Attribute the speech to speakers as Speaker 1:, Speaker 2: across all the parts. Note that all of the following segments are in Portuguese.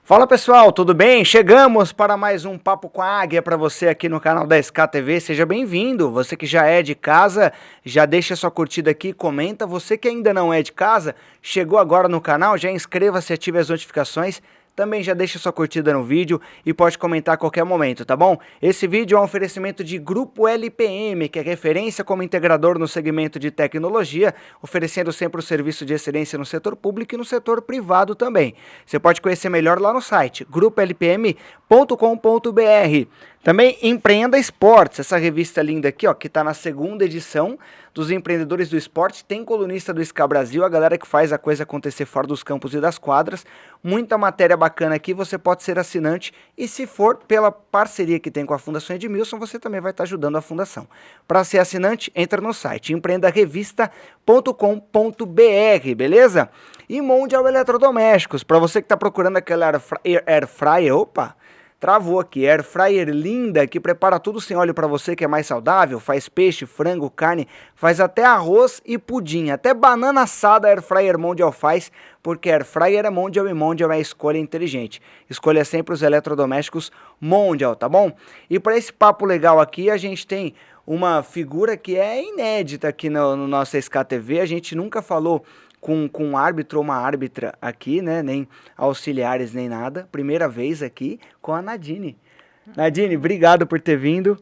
Speaker 1: Fala pessoal, tudo bem? Chegamos para mais um Papo com a Águia para você aqui no canal da SK TV. Seja bem-vindo. Você que já é de casa, já deixa sua curtida aqui, comenta. Você que ainda não é de casa, chegou agora no canal, já inscreva-se, ative as notificações. Também já deixa sua curtida no vídeo e pode comentar a qualquer momento, tá bom? Esse vídeo é um oferecimento de Grupo LPM, que é referência como integrador no segmento de tecnologia, oferecendo sempre o serviço de excelência no setor público e no setor privado também. Você pode conhecer melhor lá no site grupolpm.com.br. Também Empreenda Esportes, essa revista linda aqui, ó, que está na segunda edição dos Empreendedores do Esporte. Tem colunista do SK Brasil, a galera que faz a coisa acontecer fora dos campos e das quadras. Muita matéria bacana aqui, você pode ser assinante e se for pela parceria que tem com a Fundação Edmilson, você também vai estar ajudando a Fundação. Para ser assinante, entra no site empreendarevista.com.br, beleza? E Mondial Eletrodomésticos, para você que está procurando aquela air fryer, opa, travou aqui, air fryer linda, que prepara tudo sem óleo para você que é mais saudável, faz peixe, frango, carne, faz até arroz e pudim, até banana assada a air fryer Mondial faz, porque air fryer é Mondial e Mondial é a escolha inteligente. Escolha sempre os eletrodomésticos Mondial, tá bom? E para esse papo legal aqui, a gente tem uma figura que é inédita aqui no nosso SK TV, a gente nunca falou com um árbitro ou uma árbitra aqui, né? Nem auxiliares, nem nada. Primeira vez aqui com a Nadine. Nadine, obrigado por ter vindo.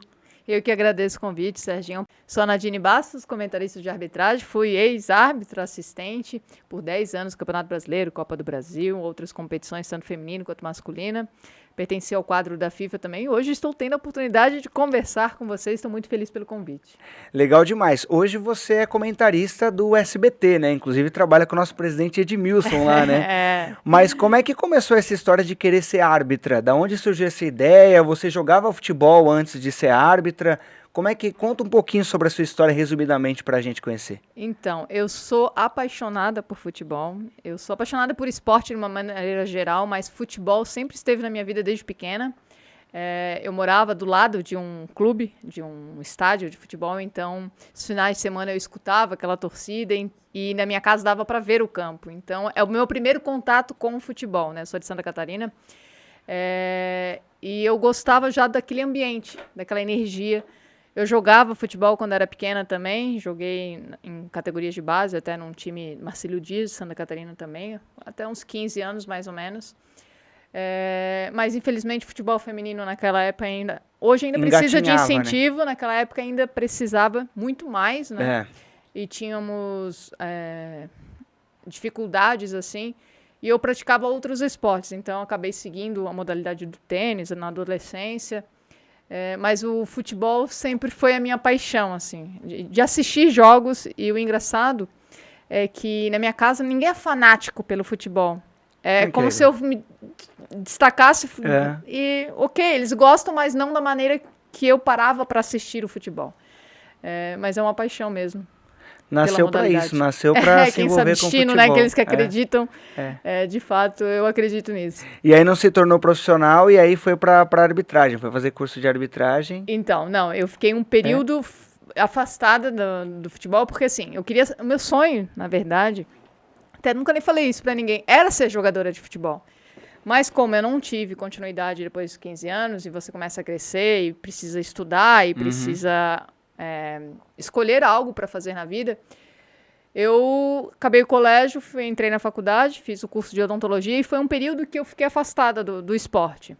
Speaker 2: Eu que agradeço o convite, Serginho. Sou a Nadine Bastos, comentarista de arbitragem. Fui ex-árbitra assistente por 10 anos no Campeonato Brasileiro, Copa do Brasil, outras competições, tanto feminino quanto masculina. Pertenci ao quadro da FIFA também. Hoje estou tendo a oportunidade de conversar com vocês. Estou muito feliz pelo convite.
Speaker 1: Legal demais. Hoje você é comentarista do SBT, né? Inclusive trabalha com o nosso presidente Edmilson lá, né?
Speaker 2: É.
Speaker 1: Mas como é que começou essa história de querer ser árbitra? Da onde surgiu essa ideia? Você jogava futebol antes de ser árbitra? Como é que... Conta um pouquinho sobre a sua história, resumidamente, para a gente conhecer.
Speaker 2: Então, eu sou apaixonada por futebol. Eu sou apaixonada por esporte de uma maneira geral, mas futebol sempre esteve na minha vida desde pequena. Eu morava do lado de um clube, de um estádio de futebol, então, os finais de semana eu escutava aquela torcida e na minha casa dava para ver o campo. Então, é o meu primeiro contato com o futebol, né? Eu sou de Santa Catarina. E eu gostava já daquele ambiente, daquela energia. Eu jogava futebol quando era pequena também, joguei em categorias de base, até num time Marcílio Dias, de Santa Catarina também, até uns 15 anos mais ou menos. Mas infelizmente futebol feminino naquela época ainda, hoje ainda precisa de incentivo, né? Naquela época ainda precisava muito mais, né? E tínhamos dificuldades assim, e eu praticava outros esportes, então eu acabei seguindo a modalidade do tênis na adolescência. Mas o futebol sempre foi a minha paixão, assim, de assistir jogos. E o engraçado é que na minha casa ninguém é fanático pelo futebol. É como se eu me destacasse e, ok, eles gostam, mas não da maneira que eu parava para assistir o futebol. Mas é uma paixão mesmo.
Speaker 1: Nasceu para isso, nasceu para se envolver com
Speaker 2: destino,
Speaker 1: futebol.
Speaker 2: Né? Aqueles que acreditam, de fato, eu acredito nisso.
Speaker 1: E aí não se tornou profissional e aí foi para arbitragem, foi fazer curso de arbitragem?
Speaker 2: Então, não, eu fiquei um período afastada do futebol, porque assim, o meu sonho, na verdade, até nunca nem falei isso para ninguém, era ser jogadora de futebol. Mas como eu não tive continuidade depois dos 15 anos, e você começa a crescer e precisa estudar e precisa... escolher algo para fazer na vida, eu acabei o colégio, entrei na faculdade, fiz o curso de odontologia e foi um período que eu fiquei afastada do esporte.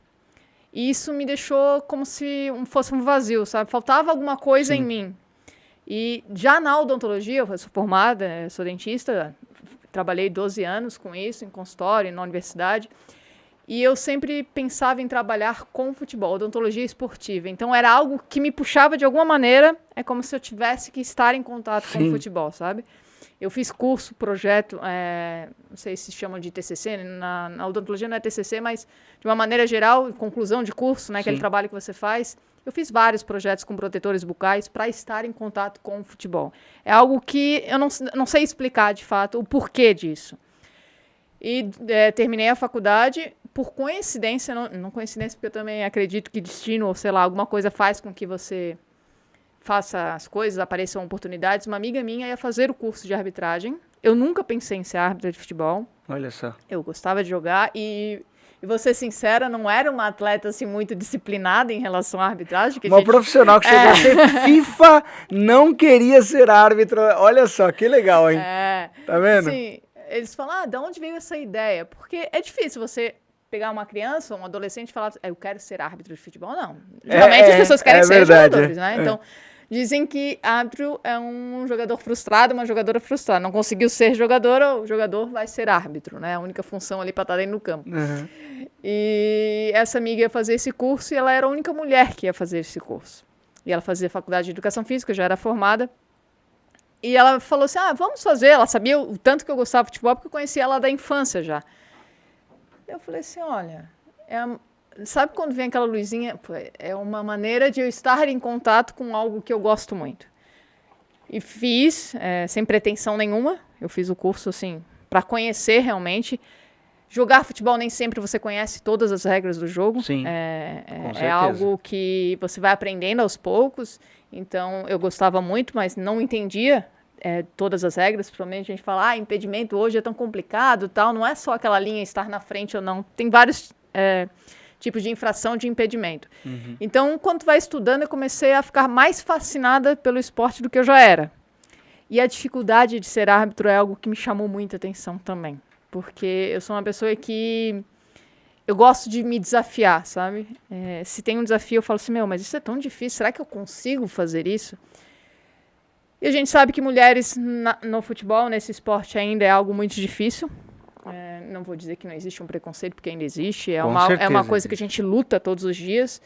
Speaker 2: E isso me deixou como se fosse um vazio, sabe? Faltava alguma coisa em mim. E já na odontologia, eu sou formada, sou dentista, trabalhei 12 anos com isso, em consultório, na universidade. E eu sempre pensava em trabalhar com futebol, odontologia esportiva. Então, era algo que me puxava de alguma maneira. É como se eu tivesse que estar em contato com o futebol, sabe? Eu fiz curso, projeto, não sei se chamam de TCC, na odontologia não é TCC, mas de uma maneira geral, conclusão de curso, né? Aquele trabalho que você faz. Eu fiz vários projetos com protetores bucais para estar em contato com o futebol. É algo que eu não sei explicar, de fato, o porquê disso. E terminei a faculdade... Por coincidência, não coincidência, porque eu também acredito que destino, ou sei lá, alguma coisa faz com que você faça as coisas, apareçam oportunidades. Uma amiga minha ia fazer o curso de arbitragem. Eu nunca pensei em ser árbitra de futebol.
Speaker 1: Olha só.
Speaker 2: Eu gostava de jogar e E vou ser sincera, não era uma atleta assim muito disciplinada em relação à arbitragem. Que
Speaker 1: Uma profissional que chegou a ser FIFA, não queria ser árbitra. Olha só, que legal, hein? Tá vendo?
Speaker 2: Sim, eles falam, de onde veio essa ideia? Porque é difícil você pegar uma criança, um adolescente e falar, eu quero ser árbitro de futebol. Não. Geralmente as pessoas querem ser jogadores, né? Então, dizem que árbitro é um jogador frustrado, uma jogadora frustrada. Não conseguiu ser jogadora, o jogador vai ser árbitro, né? A única função ali para estar dentro do campo.
Speaker 1: Uhum.
Speaker 2: E essa amiga ia fazer esse curso e ela era a única mulher que ia fazer esse curso. E ela fazia faculdade de educação física, já era formada. E ela falou assim, vamos fazer. Ela sabia o tanto que eu gostava de futebol, porque eu conhecia ela da infância já. Eu falei assim, olha, sabe quando vem aquela luzinha? É uma maneira de eu estar em contato com algo que eu gosto muito. E fiz, sem pretensão nenhuma. Eu fiz o curso, assim, para conhecer realmente. Jogar futebol nem sempre você conhece todas as regras do jogo.
Speaker 1: Sim,
Speaker 2: é algo que você vai aprendendo aos poucos. Então, eu gostava muito, mas não entendia todas as regras. Principalmente a gente fala, impedimento hoje é tão complicado, tal. Não é só aquela linha estar na frente ou não. Tem vários tipos de infração de impedimento. Uhum. Então, quando tu vai estudando, eu comecei a ficar mais fascinada pelo esporte do que eu já era. E a dificuldade de ser árbitro é algo que me chamou muita atenção também. Porque eu sou uma pessoa que eu gosto de me desafiar, sabe? Se tem um desafio, eu falo assim, mas isso é tão difícil, será que eu consigo fazer isso? E a gente sabe que mulheres no futebol, nesse esporte, ainda é algo muito difícil. Não vou dizer que não existe um preconceito, porque ainda existe. É uma coisa que a gente luta todos os dias.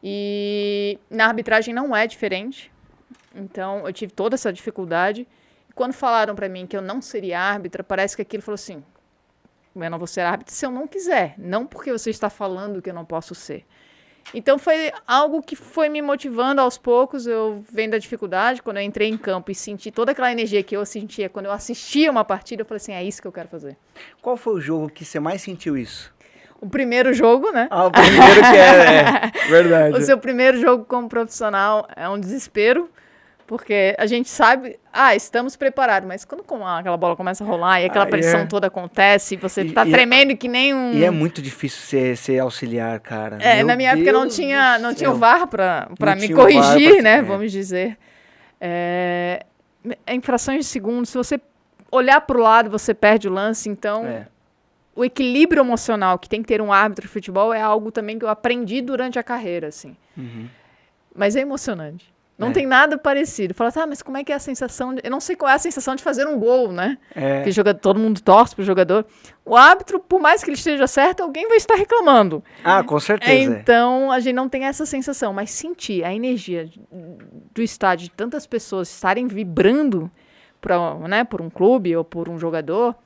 Speaker 2: E na arbitragem não é diferente. Então, eu tive toda essa dificuldade. Quando falaram para mim que eu não seria árbitra, parece que aquilo falou assim, eu não vou ser árbitra se eu não quiser, não porque você está falando que eu não posso ser. Então foi algo que foi me motivando aos poucos, eu vendo a dificuldade, quando eu entrei em campo e senti toda aquela energia que eu sentia quando eu assistia uma partida, eu falei assim, é isso que eu quero fazer.
Speaker 1: Qual foi o jogo que você mais sentiu isso?
Speaker 2: O primeiro jogo, né?
Speaker 1: O primeiro que verdade.
Speaker 2: O seu primeiro jogo como profissional é um desespero, porque a gente sabe, estamos preparados, mas quando aquela bola começa a rolar e aquela pressão toda acontece, você tá tremendo que nem um...
Speaker 1: E é muito difícil ser auxiliar, cara.
Speaker 2: Na minha época não tinha o VAR pra me corrigir, né, vamos dizer. Em frações de segundos, se você olhar pro lado, você perde o lance, então... O equilíbrio emocional que tem que ter um árbitro de futebol é algo também que eu aprendi durante a carreira, assim. Uhum. Mas é emocionante. Não tem nada parecido. Fala, mas como é que é a sensação... Eu não sei qual é a sensação de fazer um gol, né? Porque todo mundo torce pro jogador. O árbitro, por mais que ele esteja certo, alguém vai estar reclamando.
Speaker 1: Com certeza.
Speaker 2: Então, a gente não tem essa sensação. Mas sentir a energia do estádio, de tantas pessoas estarem vibrando por um clube ou por um jogador,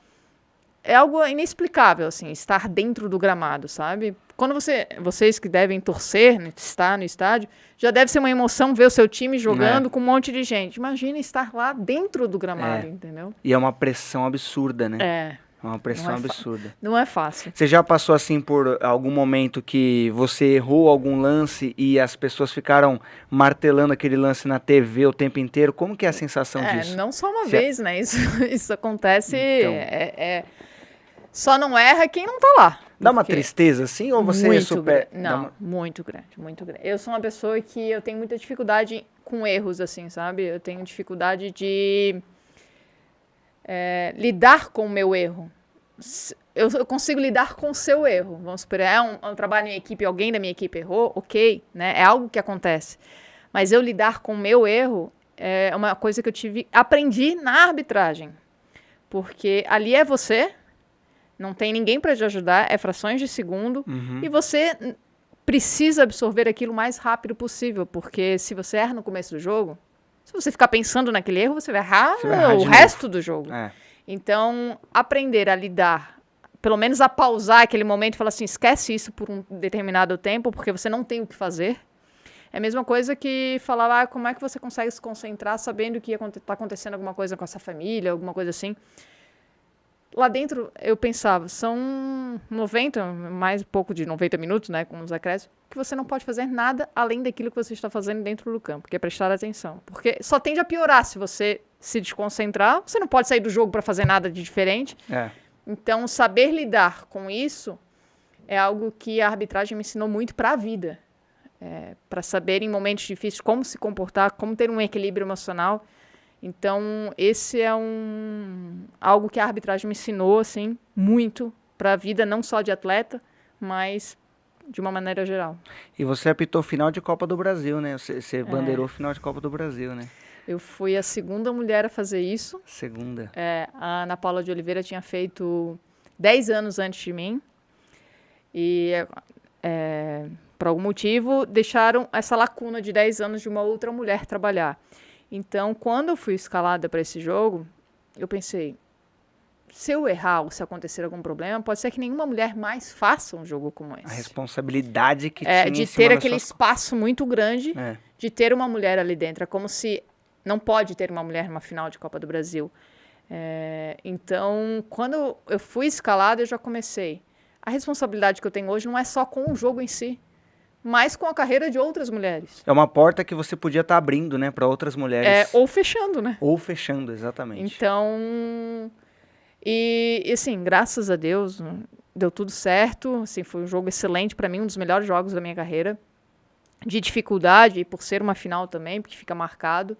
Speaker 2: é algo inexplicável, assim, estar dentro do gramado, sabe? Quando vocês que devem torcer, né, estar no estádio, já deve ser uma emoção ver o seu time jogando com um monte de gente. Imagina estar lá dentro do gramado, entendeu?
Speaker 1: E é uma pressão absurda, né?
Speaker 2: É
Speaker 1: uma pressão absurda.
Speaker 2: Não é fácil.
Speaker 1: Você já passou, assim, por algum momento que você errou algum lance e as pessoas ficaram martelando aquele lance na TV o tempo inteiro? Como que é a sensação disso?
Speaker 2: Não só uma vez, né? Isso acontece... Então... Só não erra quem não tá lá.
Speaker 1: Dá uma tristeza, assim, ou você
Speaker 2: Não, muito grande, muito grande. Eu sou uma pessoa que eu tenho muita dificuldade com erros, assim, sabe? Eu tenho dificuldade de lidar com o meu erro. Eu consigo lidar com o seu erro. Vamos supor, um trabalho em equipe, alguém da minha equipe errou, ok, né? É algo que acontece. Mas eu lidar com o meu erro é uma coisa que eu aprendi na arbitragem. Porque ali é você... Não tem ninguém para te ajudar, é frações de segundo. Uhum. E você precisa absorver aquilo o mais rápido possível. Porque se você erra no começo do jogo, se você ficar pensando naquele erro, você vai errar o resto do jogo. Então, aprender a lidar, pelo menos a pausar aquele momento e falar assim, esquece isso por um determinado tempo, porque você não tem o que fazer. É a mesma coisa que falar, como é que você consegue se concentrar sabendo que está acontecendo alguma coisa com essa família, alguma coisa assim. Lá dentro, eu pensava, são 90, mais pouco de 90 minutos, né, com os acréscimos, que você não pode fazer nada além daquilo que você está fazendo dentro do campo, que é prestar atenção. Porque só tende a piorar se você se desconcentrar, você não pode sair do jogo para fazer nada de diferente. Então, saber lidar com isso é algo que a arbitragem me ensinou muito para a vida. Para saber em momentos difíceis como se comportar, como ter um equilíbrio emocional. Então, esse é algo que a arbitragem me ensinou, assim, muito para a vida, não só de atleta, mas de uma maneira geral.
Speaker 1: E você apitou final de Copa do Brasil, né? Você bandeirou final de Copa do Brasil, né?
Speaker 2: Eu fui a segunda mulher a fazer isso.
Speaker 1: Segunda.
Speaker 2: A Ana Paula de Oliveira tinha feito 10 anos antes de mim. E, por algum motivo, deixaram essa lacuna de 10 anos de uma outra mulher trabalhar. Então, quando eu fui escalada para esse jogo, eu pensei, se eu errar ou se acontecer algum problema, pode ser que nenhuma mulher mais faça um jogo como esse.
Speaker 1: A responsabilidade que tinha
Speaker 2: de
Speaker 1: em cima
Speaker 2: ter
Speaker 1: das
Speaker 2: aquele
Speaker 1: suas...
Speaker 2: espaço muito grande, de ter uma mulher ali dentro. É como se não pode ter uma mulher numa final de Copa do Brasil. Então, quando eu fui escalada, eu já comecei. A responsabilidade que eu tenho hoje não é só com o jogo em si, mas com a carreira de outras mulheres.
Speaker 1: É uma porta que você podia estar abrindo, né, para outras mulheres.
Speaker 2: Ou fechando, né?
Speaker 1: Ou fechando, exatamente.
Speaker 2: Então, e assim, graças a Deus, deu tudo certo. Assim, foi um jogo excelente para mim, um dos melhores jogos da minha carreira. De dificuldade, e por ser uma final também, porque fica marcado.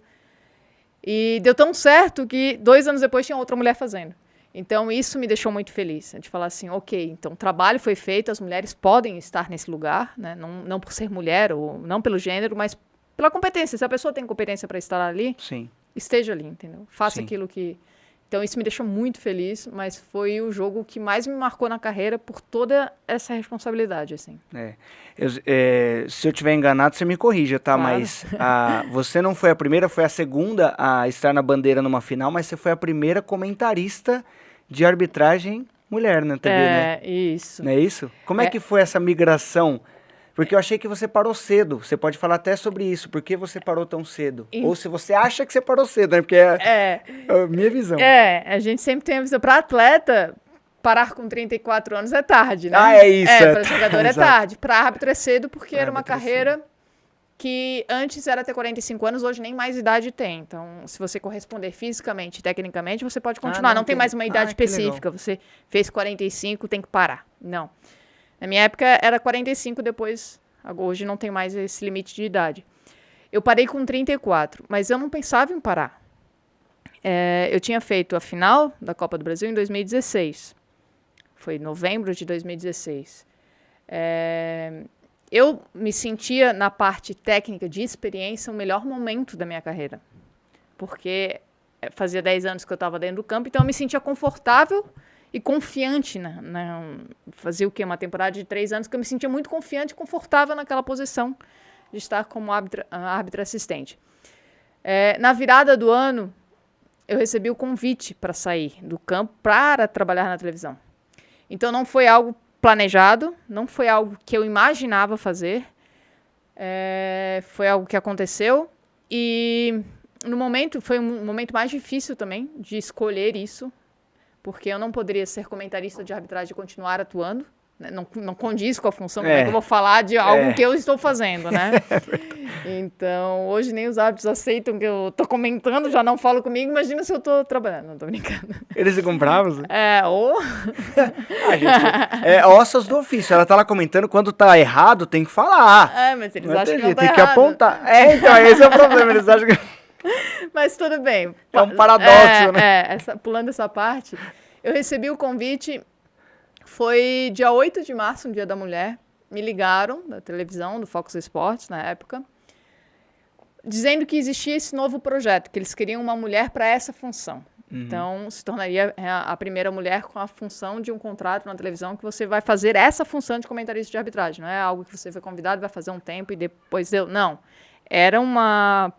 Speaker 2: E deu tão certo que 2 anos depois tinha outra mulher fazendo. Então, isso me deixou muito feliz, de falar assim, ok, então o trabalho foi feito, as mulheres podem estar nesse lugar, né? Não por ser mulher, ou não pelo gênero, mas pela competência. Se a pessoa tem competência para estar ali,
Speaker 1: Sim.
Speaker 2: Esteja ali, entendeu? Faça
Speaker 1: Sim.
Speaker 2: aquilo que... Então, isso me deixou muito feliz, mas foi o jogo que mais me marcou na carreira por toda essa responsabilidade, assim.
Speaker 1: Se eu estiver enganado, você me corrija, tá?
Speaker 2: Claro.
Speaker 1: Mas você não foi a primeira, foi a segunda a estar na bandeira numa final, mas você foi a primeira comentarista de arbitragem mulher na TV, né?
Speaker 2: Isso.
Speaker 1: Não é isso? Como é que foi essa migração? Porque eu achei que você parou cedo. Você pode falar até sobre isso. Por que você parou tão cedo? Ou se você acha que você parou cedo, né? Porque é a minha visão.
Speaker 2: A gente sempre tem a visão. Para atleta, parar com 34 anos é tarde, né?
Speaker 1: É isso.
Speaker 2: Para jogador é tarde. Para árbitro é cedo, porque era uma carreira que antes era ter 45 anos, hoje nem mais idade tem. Então, se você corresponder fisicamente e tecnicamente, você pode continuar. Não tem mais uma idade específica. Você fez 45, tem que parar. Não. Na minha época era 45, depois, hoje não tem mais esse limite de idade. Eu parei com 34, mas eu não pensava em parar. Eu tinha feito a final da Copa do Brasil em 2016. Foi em novembro de 2016. Eu me sentia, na parte técnica de experiência, o melhor momento da minha carreira. Porque fazia 10 anos que eu estava dentro do campo, então eu me sentia confortável e confiante. Fazia o quê? Uma temporada de 3 anos que eu me sentia muito confiante e confortável naquela posição de estar como árbitra assistente. Na virada do ano, eu recebi o convite para sair do campo para trabalhar na televisão. Então, não foi algo planejado, não foi algo que eu imaginava fazer, foi algo que aconteceu e foi um momento mais difícil também de escolher isso, porque eu não poderia ser comentarista de arbitragem e continuar atuando, né? Não condiz com a função, como é que eu vou falar de algo que eu estou fazendo, né? Então, hoje nem os árbitros aceitam que eu estou comentando, já não falam comigo, imagina se eu estou trabalhando, não estou brincando.
Speaker 1: Eles ficam bravos?
Speaker 2: Ossos
Speaker 1: do ofício, ela tá lá comentando, quando tá errado tem que falar.
Speaker 2: Mas eles acham que não tá
Speaker 1: tem
Speaker 2: errado.
Speaker 1: que apontar. Então, esse é o problema, eles acham que...
Speaker 2: Mas tudo bem.
Speaker 1: É um paradoxo, né?
Speaker 2: Pulando essa parte, eu recebi o convite, foi dia 8 de março, um dia da mulher, me ligaram da televisão, do Fox Sports, na época, dizendo que existia esse novo projeto, que eles queriam uma mulher para essa função. Então, se tornaria a primeira mulher com a função de um contrato na televisão que você vai fazer essa função de comentarista de arbitragem. Não é algo que você foi convidado, vai fazer um tempo e depois deu. Não. Era uma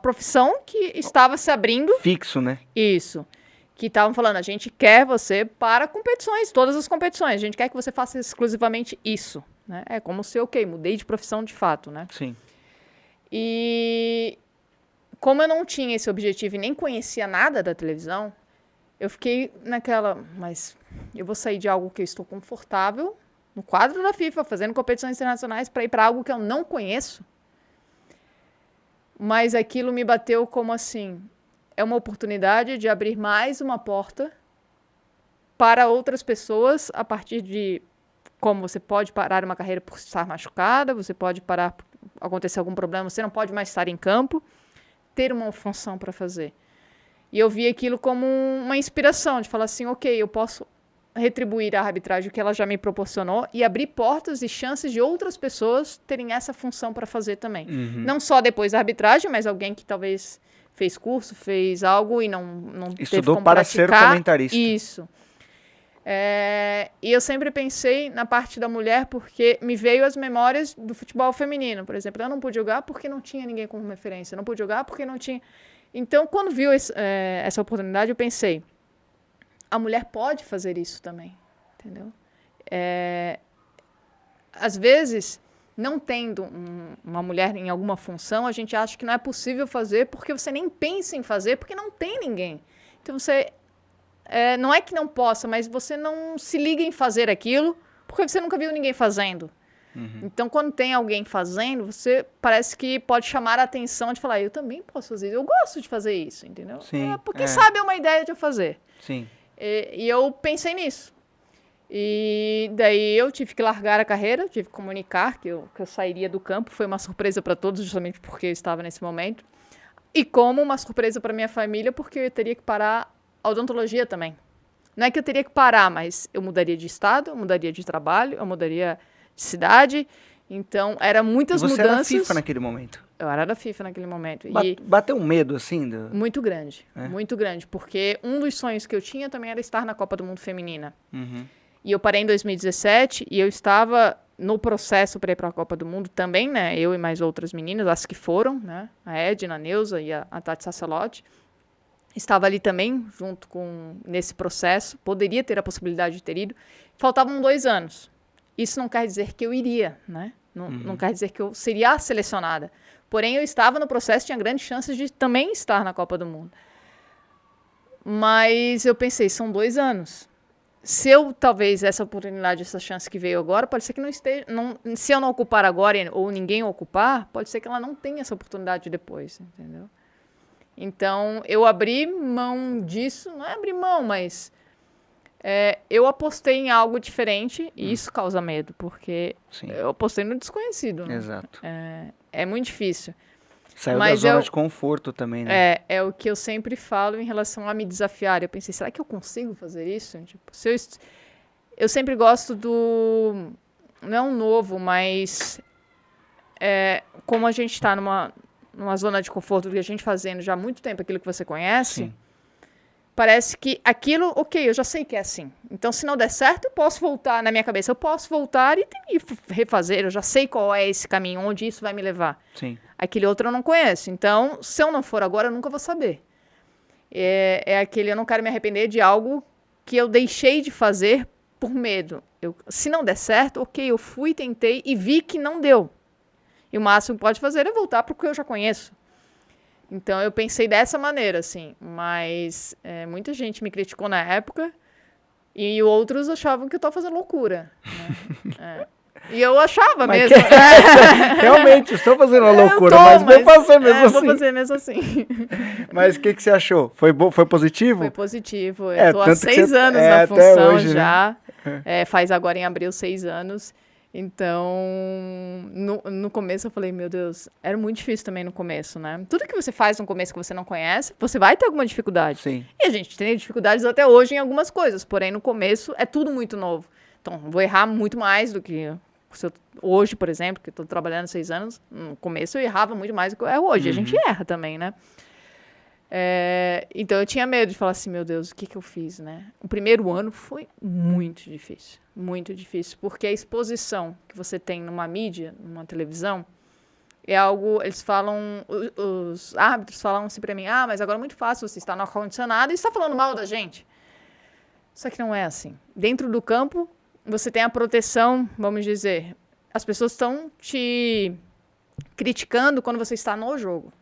Speaker 2: profissão que estava se abrindo.
Speaker 1: Fixo, né?
Speaker 2: Isso. Que estavam falando, a gente quer você para competições, todas as competições. A gente quer que você faça exclusivamente isso. Né? É como se, mudei de profissão de fato, né?
Speaker 1: Sim.
Speaker 2: E como eu não tinha esse objetivo e nem conhecia nada da televisão, eu fiquei naquela, mas eu vou sair de algo que eu estou confortável, no quadro da FIFA, fazendo competições internacionais, para ir para algo que eu não conheço. Mas aquilo me bateu como assim, é uma oportunidade de abrir mais uma porta para outras pessoas a partir de como você pode parar uma carreira por estar machucada, você pode parar por acontecer algum problema, você não pode mais estar em campo, ter uma função para fazer. E eu vi aquilo como uma inspiração, de falar assim, ok, eu posso retribuir a arbitragem que ela já me proporcionou e abrir portas e chances de outras pessoas terem essa função para fazer também. Não só depois da arbitragem, mas alguém que talvez fez curso, fez algo e não teve como
Speaker 1: para
Speaker 2: praticar.
Speaker 1: ser comentarista.
Speaker 2: Isso. E eu sempre pensei na parte da mulher porque me veio as memórias do futebol feminino, por exemplo. Eu não pude jogar porque não tinha ninguém como referência. Eu não pude jogar porque não tinha... Então, quando viu essa oportunidade, eu pensei, a mulher pode fazer isso também, entendeu? Às vezes, não tendo uma mulher em alguma função, a gente acha que não é possível fazer porque você nem pensa em fazer, porque não tem ninguém. Então, você... não é que não possa, mas você não se liga em fazer aquilo porque você nunca viu ninguém fazendo. Então, quando tem alguém fazendo, você parece que pode chamar a atenção de falar, eu também posso fazer isso, eu gosto de fazer isso, entendeu?
Speaker 1: Sim,
Speaker 2: porque sabe, é uma ideia de eu fazer.
Speaker 1: Sim.
Speaker 2: E eu pensei nisso. E daí eu tive que largar a carreira, tive que comunicar que eu sairia do campo. Foi uma surpresa para todos, justamente porque eu estava nesse momento. E como uma surpresa para minha família, porque eu teria que parar a odontologia também. Não é que eu teria que parar, mas eu mudaria de estado, eu mudaria de trabalho, eu mudaria de cidade. Então, eram muitas mudanças.
Speaker 1: Você era FIFA naquele momento?
Speaker 2: Eu era da FIFA naquele momento.
Speaker 1: Bateu um medo, assim?
Speaker 2: Muito grande, muito grande. Porque um dos sonhos que eu tinha também era estar na Copa do Mundo Feminina. E eu parei em 2017 e eu estava no processo para ir para a Copa do Mundo também, né? Eu e mais outras meninas, as que foram, né? A Edna, a Neuza e a Tati Sasselotti. Estava ali também, junto nesse processo. Poderia ter a possibilidade de ter ido. Faltavam 2 anos. Isso não quer dizer que eu iria, né? Não quer dizer que eu seria selecionada. Porém, eu estava no processo, tinha grandes chances de também estar na Copa do Mundo. Mas eu pensei, são 2 anos. Se eu, talvez, essa oportunidade, essa chance que veio agora, pode ser que não esteja... se eu não ocupar agora ou ninguém ocupar, pode ser que ela não tenha essa oportunidade depois, entendeu? Então, eu abri mão disso, não é abrir mão, mas eu apostei em algo diferente e isso causa medo, porque eu apostei no desconhecido. Né?
Speaker 1: Exato.
Speaker 2: É muito difícil.
Speaker 1: Saiu da zona de conforto também, né?
Speaker 2: É o que eu sempre falo em relação a me desafiar. Eu pensei, será que eu consigo fazer isso? Tipo, eu sempre gosto do... Não novo, mas... como a gente está numa zona de conforto que a gente fazendo já há muito tempo aquilo que você conhece, sim. Parece que aquilo, ok, eu já sei que é assim. Então, se não der certo, eu posso voltar na minha cabeça. Eu posso voltar e refazer. Eu já sei qual é esse caminho, onde isso vai me levar.
Speaker 1: Sim.
Speaker 2: Aquele outro eu não conheço. Então, se eu não for agora, eu nunca vou saber. Aquele, eu não quero me arrepender de algo que eu deixei de fazer por medo. Se não der certo, ok, eu fui, tentei e vi que não deu. E o máximo que pode fazer é voltar para o que eu já conheço. Então, eu pensei dessa maneira, assim. Mas muita gente me criticou na época e outros achavam que eu estava fazendo loucura. Né? E eu achava mesmo.
Speaker 1: Realmente, estou fazendo uma loucura, mas vou fazer mesmo assim.
Speaker 2: Vou fazer mesmo assim.
Speaker 1: Mas o que você achou? Foi positivo?
Speaker 2: Foi positivo. Eu estou há 6 anos na função até hoje, já. Né? Faz agora em abril 6 anos. Então, no começo eu falei, meu Deus, era muito difícil também no começo, né? Tudo que você faz no começo que você não conhece, você vai ter alguma dificuldade.
Speaker 1: Sim.
Speaker 2: E a gente tem dificuldades até hoje em algumas coisas, porém no começo é tudo muito novo. Então, vou errar muito mais do que hoje, por exemplo, que estou trabalhando 6 anos, no começo eu errava muito mais do que eu erro hoje. A gente erra também, né? Então eu tinha medo de falar assim, meu Deus, o que eu fiz, né? O primeiro ano foi muito difícil, porque a exposição que você tem numa mídia, numa televisão, é algo, eles falam, os árbitros falam assim pra mim, mas agora é muito fácil, você está no ar-condicionado e está falando mal da gente. Só que não é assim. Dentro do campo, você tem a proteção, vamos dizer, as pessoas estão te criticando quando você está no jogo.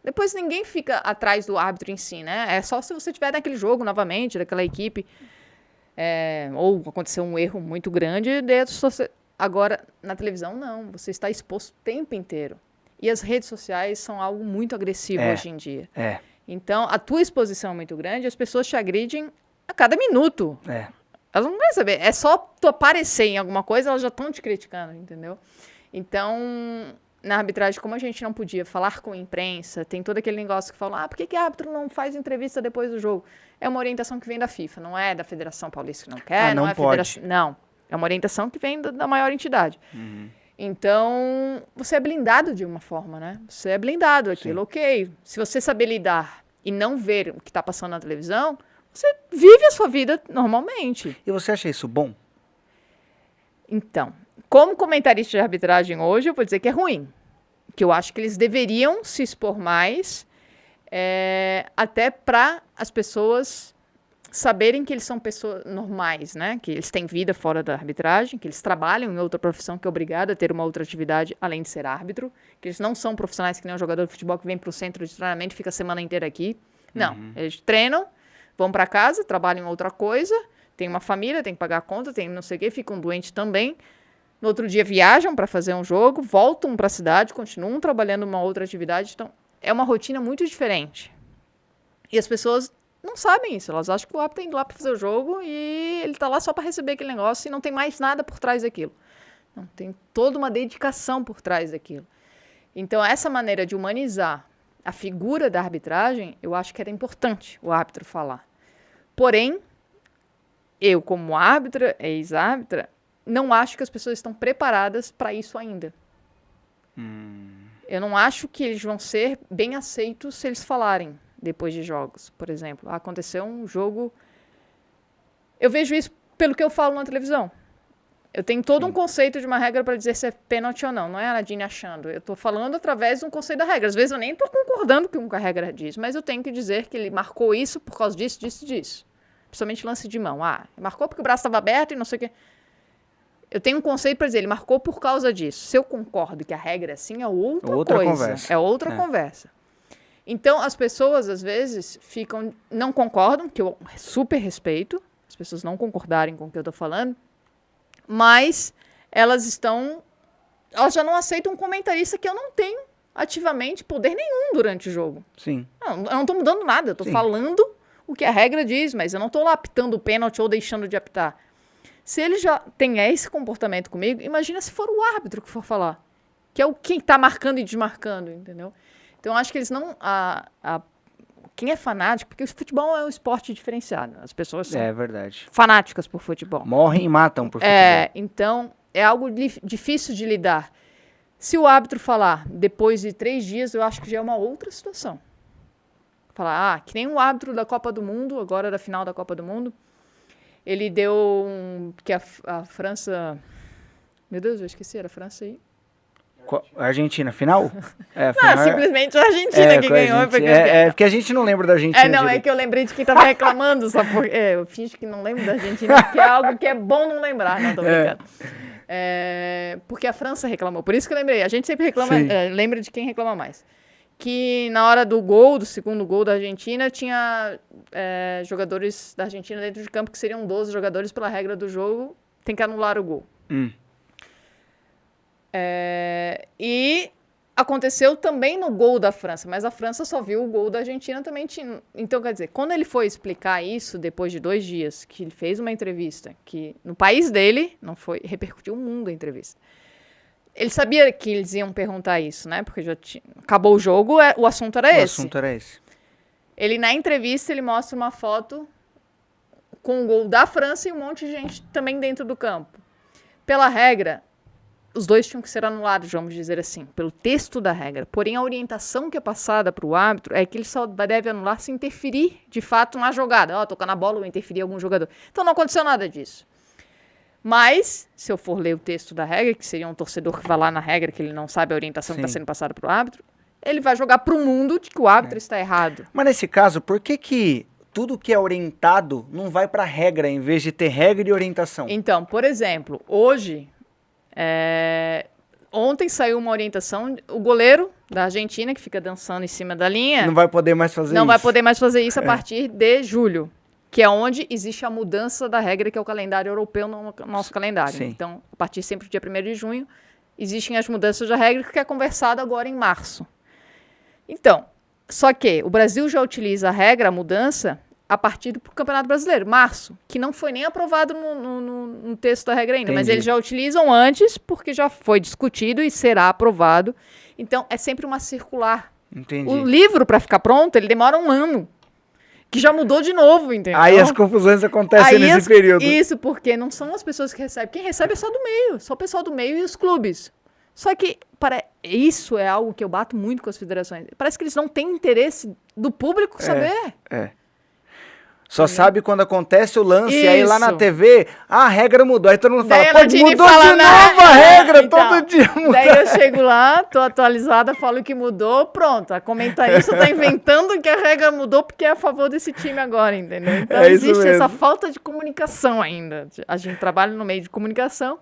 Speaker 2: Depois ninguém fica atrás do árbitro em si, né? É só se você estiver naquele jogo novamente, daquela equipe, ou aconteceu um erro muito grande, agora na televisão não, você está exposto o tempo inteiro. E as redes sociais são algo muito agressivo hoje em dia. Então, a tua exposição é muito grande, as pessoas te agridem a cada minuto. Elas não querem saber. É só tu aparecer em alguma coisa, elas já estão te criticando, entendeu? Então, na arbitragem, como a gente não podia falar com a imprensa, tem todo aquele negócio que fala, por que árbitro não faz entrevista depois do jogo? É uma orientação que vem da FIFA, não é da Federação Paulista que não quer,
Speaker 1: não
Speaker 2: é
Speaker 1: pode.
Speaker 2: Não, é uma orientação que vem da maior entidade. Então, você é blindado de uma forma, né? Você é blindado aquilo, ok. Se você saber lidar e não ver o que está passando na televisão, você vive a sua vida normalmente.
Speaker 1: E você acha isso bom?
Speaker 2: Então, como comentarista de arbitragem hoje, eu vou dizer que é ruim. Que eu acho que eles deveriam se expor mais, até para as pessoas saberem que eles são pessoas normais, né? Que eles têm vida fora da arbitragem, que eles trabalham em outra profissão, que é obrigado a ter uma outra atividade além de ser árbitro, que eles não são profissionais que nem um jogador de futebol que vem para o centro de treinamento e fica a semana inteira aqui. Não, eles treinam, vão para casa, trabalham em outra coisa, tem uma família, tem que pagar a conta, tem não sei o quê, ficam doentes também. No outro dia viajam para fazer um jogo, voltam para a cidade, continuam trabalhando uma outra atividade. Então, é uma rotina muito diferente. E as pessoas não sabem isso. Elas acham que o árbitro tem ido lá para fazer o jogo e ele está lá só para receber aquele negócio e não tem mais nada por trás daquilo. Não, tem toda uma dedicação por trás daquilo. Então, essa maneira de humanizar a figura da arbitragem, eu acho que era importante o árbitro falar. Porém, eu, como árbitra, ex-árbitra, não acho que as pessoas estão preparadas para isso ainda. Eu não acho que eles vão ser bem aceitos se eles falarem depois de jogos. Por exemplo, aconteceu um jogo... Eu vejo isso pelo que eu falo na televisão. Eu tenho todo um conceito de uma regra para dizer se é pênalti ou não. Não é a Nadine achando. Eu estou falando através de um conceito da regra. Às vezes eu nem estou concordando com o que a regra diz, mas eu tenho que dizer que ele marcou isso por causa disso, disso e disso. Principalmente lance de mão. Marcou porque o braço estava aberto e não sei o quê. Eu tenho um conceito para dizer, ele marcou por causa disso. Se eu concordo que a regra é assim, é outra coisa.
Speaker 1: Conversa.
Speaker 2: É outra conversa. Então, as pessoas, às vezes, não concordam, que eu super respeito, as pessoas não concordarem com o que eu estou falando, mas elas já não aceitam um comentarista que eu não tenho ativamente poder nenhum durante o jogo.
Speaker 1: Sim.
Speaker 2: Eu não estou mudando nada, eu estou falando o que a regra diz, mas eu não estou lá apitando o pênalti ou deixando de apitar. Se ele já tem esse comportamento comigo, imagina se for o árbitro que for falar. Que é quem está marcando e desmarcando, entendeu? Então, eu acho que eles não... Quem é fanático... Porque o futebol é um esporte diferenciado. As pessoas são fanáticas por futebol.
Speaker 1: Morrem e matam por futebol.
Speaker 2: Então, é algo difícil de lidar. Se o árbitro falar depois de 3 dias, eu acho que já é uma outra situação. Falar, que nem o árbitro da Copa do Mundo, agora da final da Copa do Mundo, ele deu que a França... Meu Deus, eu esqueci, era a França aí.
Speaker 1: Argentina, final?
Speaker 2: Não, simplesmente a Argentina que ganhou.
Speaker 1: Porque a gente não lembra da Argentina.
Speaker 2: É que eu lembrei de quem tava reclamando, só porque... eu finge que não lembro da Argentina, que é algo que é bom não lembrar, não, tô brincando. Porque a França reclamou, por isso que eu lembrei. A gente sempre reclama, lembra de quem reclama mais. Que na hora do segundo gol da Argentina, tinha jogadores da Argentina dentro de campo que seriam 12 jogadores pela regra do jogo, tem que anular o gol. E aconteceu também no gol da França, mas a França só viu o gol da Argentina também. Então, quer dizer, quando ele foi explicar isso depois de 2 dias, que ele fez uma entrevista, que no país dele, não foi, repercutiu o mundo a entrevista. Ele sabia que eles iam perguntar isso, né? Porque já acabou o jogo, o assunto era esse.
Speaker 1: O assunto era esse.
Speaker 2: Ele, na entrevista, ele mostra uma foto com o gol da França e um monte de gente também dentro do campo. Pela regra, os dois tinham que ser anulados, vamos dizer assim, pelo texto da regra. Porém, a orientação que é passada para o árbitro é que ele só deve anular se interferir, de fato, na jogada. Tocar na bola ou interferir em algum jogador. Então, não aconteceu nada disso. Mas, se eu for ler o texto da regra, que seria um torcedor que vai lá na regra, que ele não sabe a orientação que está sendo passada para o árbitro, ele vai jogar para o mundo de que o árbitro está errado.
Speaker 1: Mas nesse caso, por que tudo que é orientado não vai para a regra, em vez de ter regra e orientação?
Speaker 2: Então, por exemplo, hoje, ontem saiu uma orientação, o goleiro da Argentina, que fica dançando em cima da linha...
Speaker 1: Não vai poder mais fazer isso.
Speaker 2: Não vai poder mais fazer isso a partir de julho. Que é onde existe a mudança da regra, que é o calendário europeu no nosso calendário.
Speaker 1: Sim.
Speaker 2: Então, a partir sempre do dia 1º de junho, existem as mudanças da regra, que é conversado agora em março. Então, só que o Brasil já utiliza a regra, a mudança, a partir do Campeonato Brasileiro, março, que não foi nem aprovado no texto da regra ainda, mas eles já utilizam antes porque já foi discutido e será aprovado. Então, é sempre uma circular.
Speaker 1: Entendi.
Speaker 2: O livro, para ficar pronto, ele demora 1 ano. Que já mudou de novo, entendeu?
Speaker 1: Aí as confusões acontecem nesse período.
Speaker 2: Isso, porque não são as pessoas que recebem. Quem recebe é só do meio, só o pessoal do meio e os clubes. Só que isso é algo que eu bato muito com as federações. Parece que eles não têm interesse do público saber.
Speaker 1: Só sabe quando acontece o lance, e aí lá na TV, a regra mudou. Aí todo mundo fala, pô, mudou de novo a regra, então, todo dia muda.
Speaker 2: Daí eu chego lá, tô atualizada, falo que mudou, pronto. A comentarista tá inventando que a regra mudou porque é a favor desse time agora, entendeu? Então existe essa falta de comunicação ainda. A gente trabalha no meio de comunicação,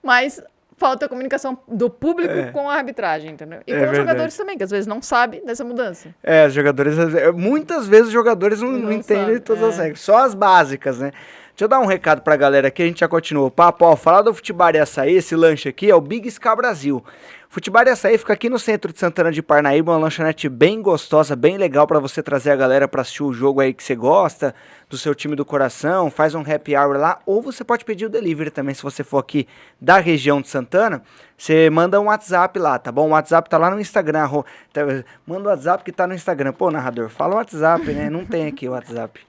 Speaker 2: mas falta a comunicação do público com a arbitragem, entendeu? E com os jogadores também, que às vezes não sabem dessa mudança.
Speaker 1: Os jogadores, muitas vezes os jogadores não entendem todas as regras, só as básicas, né? Deixa eu dar um recado pra galera aqui, a gente já continua o papo. Ó, falar do Futibar e Açaí, esse lanche aqui é o Big Sky Brasil. Futibar e Açaí fica aqui no centro de Santana de Parnaíba, uma lanchonete bem gostosa, bem legal pra você trazer a galera pra assistir o jogo aí que você gosta, do seu time do coração, faz um happy hour lá, ou você pode pedir o delivery também, se você for aqui da região de Santana, você manda um WhatsApp lá, tá bom? O WhatsApp tá lá no Instagram, manda o WhatsApp que tá no Instagram. Pô, narrador, fala o WhatsApp, né? Não tem aqui o WhatsApp.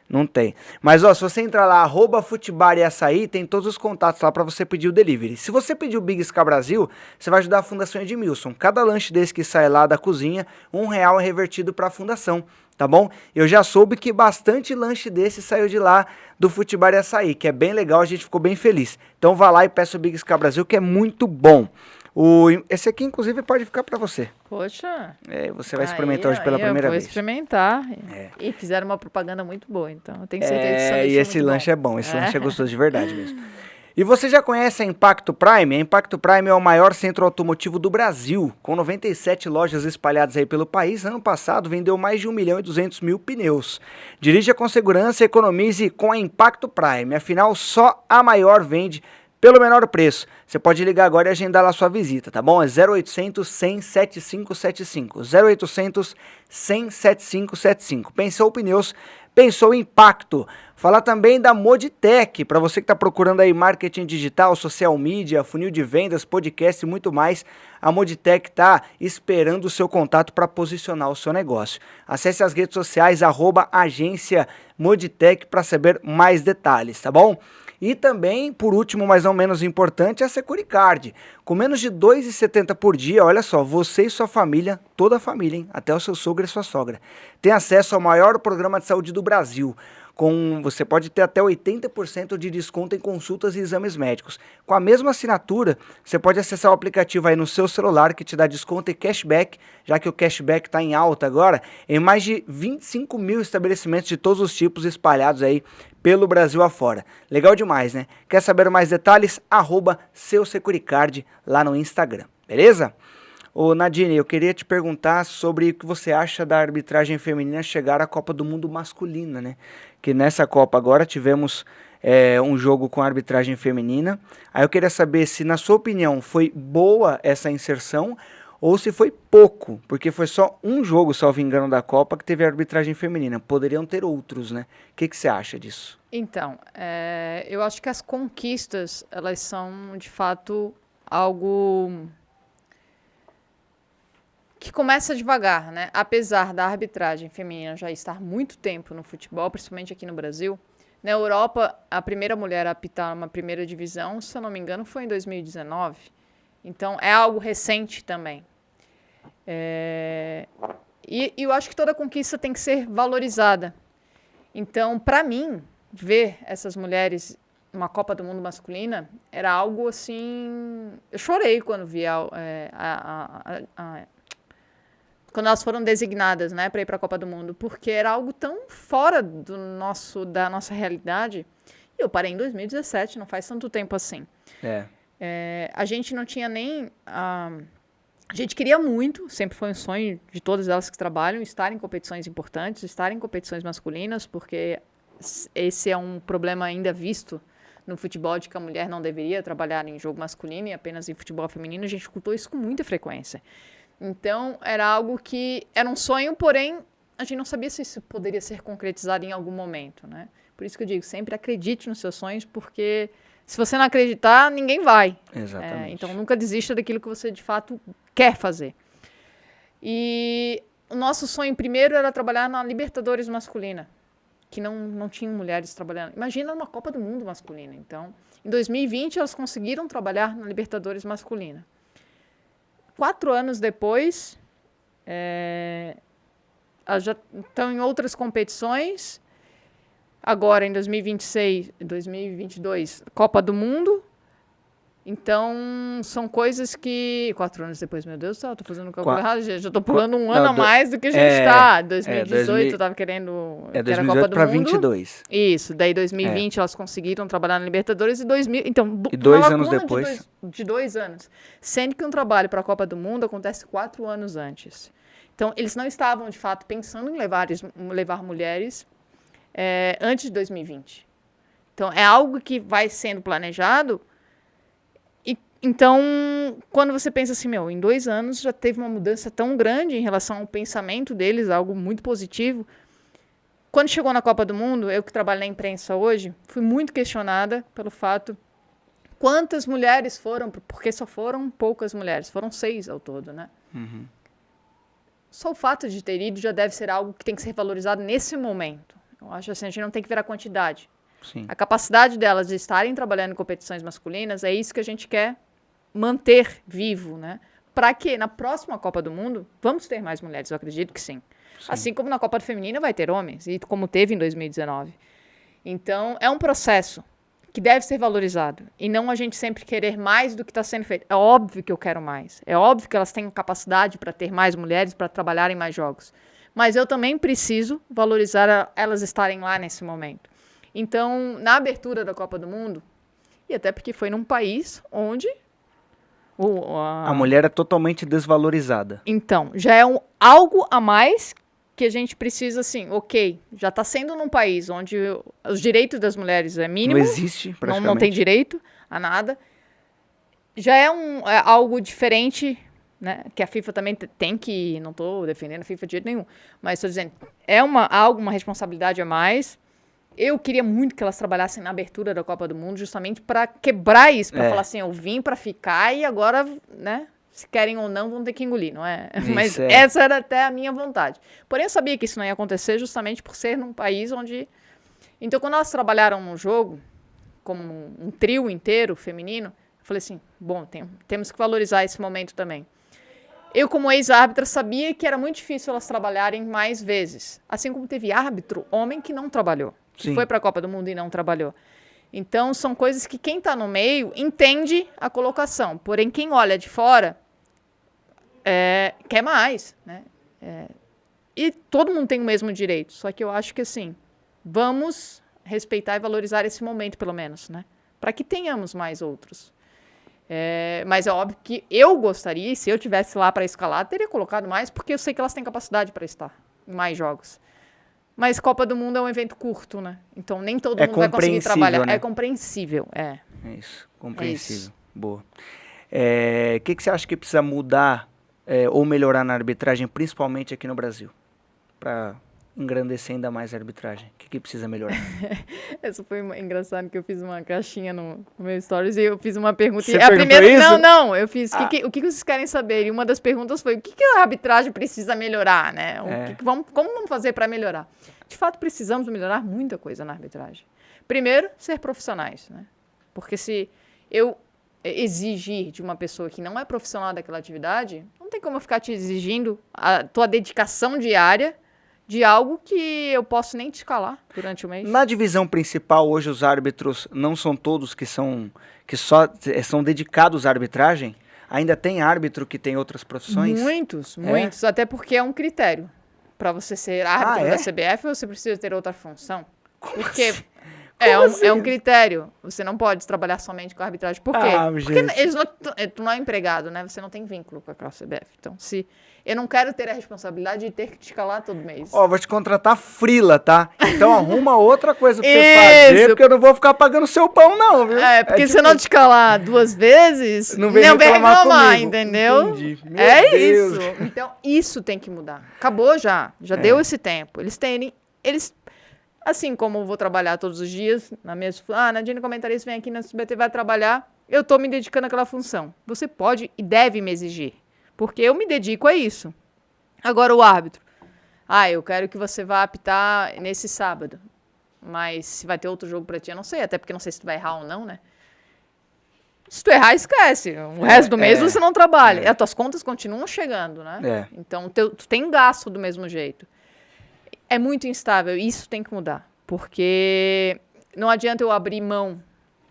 Speaker 1: Não tem. Mas, ó, se você entrar lá, @Futibar e Açaí, tem todos os contatos lá pra você pedir o delivery. Se você pedir o Big Sky Brasil, você vai ajudar a Fundação Edmilson. Cada lanche desse que sai lá da cozinha, R$1 é revertido pra fundação, tá bom? Eu já soube que bastante lanche desse saiu de lá do Futibar e Açaí, que é bem legal, a gente ficou bem feliz. Então vá lá e peça o Big Sky Brasil, que é muito bom. Esse aqui, inclusive, pode ficar pra você.
Speaker 2: Poxa.
Speaker 1: Você vai experimentar hoje pela primeira vez.
Speaker 2: Eu vou experimentar. E fizeram uma propaganda muito boa, então eu tenho certeza que
Speaker 1: e esse lanche é bom, esse lanche é gostoso de verdade mesmo. E você já conhece a Impacto Prime? A Impacto Prime é o maior centro automotivo do Brasil, com 97 lojas espalhadas aí pelo país. Ano passado vendeu mais de 1.200.000 pneus. Dirija com segurança e economize com a Impacto Prime. Afinal, só a maior vende pelo menor preço. Você pode ligar agora e agendar lá sua visita, tá bom? É 0800 100 7575. 0800 100 7575. Pensou pneus, pensou impacto. Falar também da Moditec, para você que está procurando aí marketing digital, social media, funil de vendas, podcast e muito mais, a Moditec está esperando o seu contato para posicionar o seu negócio. Acesse as redes sociais, @agência Moditec para saber mais detalhes, tá bom? E também, por último, mas não menos importante, a Securicard. Com menos de R$ 2,70 por dia, olha só, você e sua família, toda a família, hein? Até o seu sogro e sua sogra, tem acesso ao maior programa de saúde do Brasil. Você pode ter até 80% de desconto em consultas e exames médicos. Com a mesma assinatura, você pode acessar o aplicativo aí no seu celular que te dá desconto e cashback, já que o cashback está em alta agora, em mais de 25 mil estabelecimentos de todos os tipos espalhados aí pelo Brasil afora. Legal demais, né? Quer saber mais detalhes? @SeuSecuricard lá no Instagram, beleza? Ô Nadine, eu queria te perguntar sobre o que você acha da arbitragem feminina chegar à Copa do Mundo masculina, né? Que nessa Copa agora tivemos um jogo com arbitragem feminina. Aí eu queria saber se, na sua opinião, foi boa essa inserção ou se foi pouco, porque foi só um jogo, salvo engano, da Copa que teve arbitragem feminina. Poderiam ter outros, né? O que você acha disso?
Speaker 2: Então, eu acho que as conquistas, elas são, de fato, algo que começa devagar, né? Apesar da arbitragem feminina já estar muito tempo no futebol, principalmente aqui no Brasil. Na Europa, a primeira mulher a apitar uma primeira divisão, se eu não me engano, foi em 2019. Então, é algo recente também. E eu acho que toda conquista tem que ser valorizada. Então, para mim, ver essas mulheres numa Copa do Mundo masculina era algo assim... Eu chorei quando vi quando elas foram designadas, né, para ir para a Copa do Mundo, porque era algo tão fora da nossa realidade. E eu parei em 2017, não faz tanto tempo assim. A gente não tinha nem... A gente queria muito, sempre foi um sonho de todas elas que trabalham, estar em competições importantes, estar em competições masculinas, porque esse é um problema ainda visto no futebol, de que a mulher não deveria trabalhar em jogo masculino e apenas em futebol feminino. A gente escutou isso com muita frequência. Então, era algo que era um sonho, porém, a gente não sabia se isso poderia ser concretizado em algum momento, né? Por isso que eu digo, sempre acredite nos seus sonhos, porque se você não acreditar, ninguém vai.
Speaker 1: Exatamente.
Speaker 2: Então, nunca desista daquilo que você, de fato, quer fazer. E o nosso sonho primeiro era trabalhar na Libertadores masculina, que não tinham mulheres trabalhando. Imagina uma Copa do Mundo masculina. Então, em 2020, elas conseguiram trabalhar na Libertadores masculina. 4 anos depois, elas já estão em outras competições. Agora, em 2022, Copa do Mundo. Então, são coisas que... 4 anos depois, meu Deus do céu, tô fazendo um cálculo errado, já tô pulando um ano a mais do que a gente está. 2018, eu tava querendo...
Speaker 1: É 2018 para 22.
Speaker 2: Isso, daí 2020 elas conseguiram trabalhar na Libertadores e 2000... Então,
Speaker 1: e 2 anos depois...
Speaker 2: De 2 anos. Sendo que um trabalho para a Copa do Mundo acontece 4 anos antes. Então, eles não estavam, de fato, pensando em levar mulheres antes de 2020. Então, é algo que vai sendo planejado. Então, quando você pensa assim, em 2 anos já teve uma mudança tão grande em relação ao pensamento deles, algo muito positivo. Quando chegou na Copa do Mundo, eu que trabalho na imprensa hoje, fui muito questionada pelo fato quantas mulheres foram, porque só foram poucas mulheres, foram 6 ao todo, né?
Speaker 1: Uhum.
Speaker 2: Só o fato de ter ido já deve ser algo que tem que ser valorizado nesse momento. Eu acho assim, a gente não tem que ver a quantidade.
Speaker 1: Sim.
Speaker 2: A capacidade delas de estarem trabalhando em competições masculinas é isso que a gente quer manter vivo, né? Para que na próxima Copa do Mundo vamos ter mais mulheres, eu acredito que sim. Assim como na Copa Feminina vai ter homens, e como teve em 2019. Então, é um processo que deve ser valorizado, e não a gente sempre querer mais do que está sendo feito. É óbvio que eu quero mais, é óbvio que elas têm capacidade para ter mais mulheres, para trabalhar em mais jogos, mas eu também preciso valorizar elas estarem lá nesse momento. Então, na abertura da Copa do Mundo, e até porque foi num país onde
Speaker 1: a mulher é totalmente desvalorizada.
Speaker 2: Então, já é algo a mais que a gente precisa, assim, ok, já está sendo num país onde os direitos das mulheres é mínimo.
Speaker 1: Não existe, praticamente.
Speaker 2: Não tem direito a nada. Já é algo diferente, né, que a FIFA também tem que... Não estou defendendo a FIFA de jeito nenhum, mas estou dizendo, uma responsabilidade a mais. Eu queria muito que elas trabalhassem na abertura da Copa do Mundo, justamente para quebrar isso, para falar assim, eu vim para ficar e agora, né, se querem ou não, vão ter que engolir, não é? Mas essa era até a minha vontade. Porém, eu sabia que isso não ia acontecer justamente por ser num país onde... Então, quando elas trabalharam no jogo, como um trio inteiro feminino, eu falei assim, bom, temos que valorizar esse momento também. Eu, como ex-árbitra, sabia que era muito difícil elas trabalharem mais vezes. Assim como teve árbitro, homem, que não trabalhou. Que foi para a Copa do Mundo e não trabalhou. Então, são coisas que quem está no meio entende a colocação. Porém, quem olha de fora quer mais, né? E todo mundo tem o mesmo direito. Só que eu acho que, assim, vamos respeitar e valorizar esse momento, pelo menos, né? Para que tenhamos mais outros. Mas é óbvio que eu gostaria, se eu tivesse lá para escalar, teria colocado mais, porque eu sei que elas têm capacidade para estar em mais jogos. Mas Copa do Mundo é um evento curto, né? Então nem todo mundo vai conseguir trabalhar. Né? É compreensível,
Speaker 1: É isso, compreensível. Isso. Boa. O que você acha que precisa mudar ou melhorar na arbitragem, principalmente aqui no Brasil? Para engrandecer ainda mais a arbitragem. O que precisa melhorar?
Speaker 2: Essa foi engraçado, que eu fiz uma caixinha no meu stories e eu fiz uma pergunta.
Speaker 1: Você perguntou isso?
Speaker 2: Não, eu fiz. O que vocês querem saber? E uma das perguntas foi, o que a arbitragem precisa melhorar, né? Como vamos fazer para melhorar? De fato, precisamos melhorar muita coisa na arbitragem. Primeiro, ser profissionais, né? Porque se eu exigir de uma pessoa que não é profissional daquela atividade, não tem como eu ficar te exigindo a tua dedicação diária de algo que eu posso nem te escalar durante o mês.
Speaker 1: Na divisão principal, hoje os árbitros não são todos que só são dedicados à arbitragem? Ainda tem árbitro que tem outras profissões?
Speaker 2: Muitos. Até porque é um critério. Para você ser árbitro da CBF, você precisa ter outra função. É um critério. Você não pode trabalhar somente com a arbitragem. Por quê? Porque eles não, tu não é empregado, né? Você não tem vínculo com a CBF. Então, eu não quero ter a responsabilidade de ter que te escalar todo mês.
Speaker 1: Vou te contratar frila, tá? Então arruma outra coisa pra você fazer, porque eu não vou ficar pagando seu pão, não, viu?
Speaker 2: Porque se eu não te escalar 2 vezes,
Speaker 1: não vem reclamar,
Speaker 2: entendeu?
Speaker 1: Entendi.
Speaker 2: Isso. Então, isso tem que mudar. Acabou já. Já deu esse tempo. Eles, assim como eu vou trabalhar todos os dias, na mesma... Nadine comentarista vem aqui na SBT, vai trabalhar, eu tô me dedicando àquela função. Você pode e deve me exigir. Porque eu me dedico a isso. Agora o árbitro. Eu quero que você vá apitar nesse sábado. Mas se vai ter outro jogo pra ti, eu não sei. Até porque não sei se tu vai errar ou não, né? Se tu errar, esquece. O resto do mês você não trabalha. E as tuas contas continuam chegando, né? Então, tu tem gasto do mesmo jeito. É muito instável. Isso tem que mudar. Porque não adianta eu abrir mão